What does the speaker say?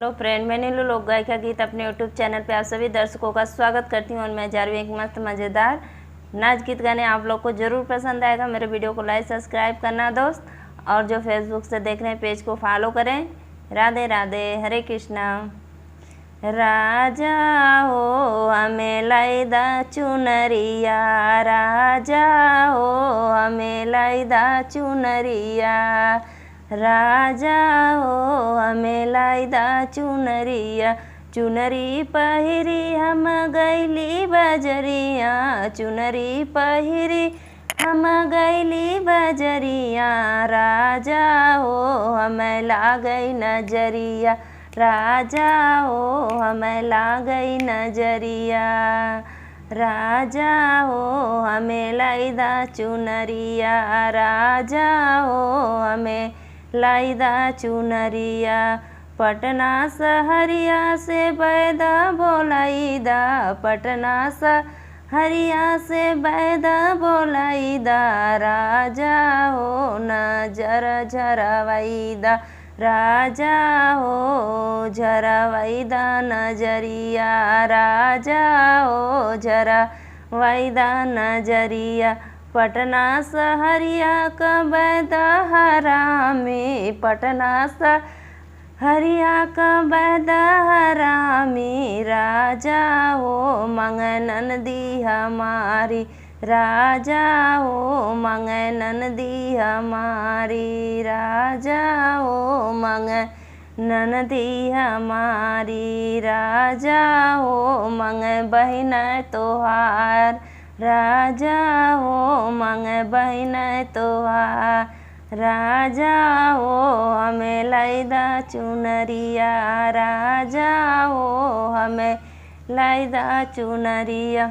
Hello friend, मैं नीलू लोक गायिका गीत अपने यूट्यूब चैनल पे आप सभी दर्शकों का स्वागत करती हूँ और मैं जा रही हूँ एक मस्त मज़ेदार नाच गीत गाने। आप लोग को ज़रूर पसंद आएगा। मेरे वीडियो को लाइक सब्सक्राइब करना दोस्त, और जो फेसबुक से देख रहे हैं पेज को फॉलो करें। राधे राधे, हरे कृष्णा। राजा हो हमें लाइदा चुनरिया, राजा हो हमें लाइदा चुनरिया, राजा हो हमें लाइदा चुनरिया। चुनरी पहिरी हम गैली बजरिया, चुनरी पहिरी हम गैली बजरिया, राजा हो हमें लागई नजरिया, राजा हो हमें लागई नजरिया, राजा हो हमें लाइदा चुनरिया, राजा हो हमें लाइदा चुनरिया। पटना सहरिया से बैदा बोलाइदा, पटना सहरिया से बैदा बोलाइदा, राजा हो नजर झरवैदा, राजा हो झरवैदा नजरिया, राजा हो झरवैदा नजरिया। पटना सहरिया का बैदा हरामी, पटना सहरिया का बैदा हरामी, राजा हो मंगनन दी हमारी, राजा हो मंगनन दी हमारी, राजा हो मंगनन दी हमारी, राजा हो मंग बहिन तोहार, राजा हो मंग बहिन तोहार, राजा हो हमें लाइदा चुनरिया, राजा हो हमें लाइदा चुनरिया।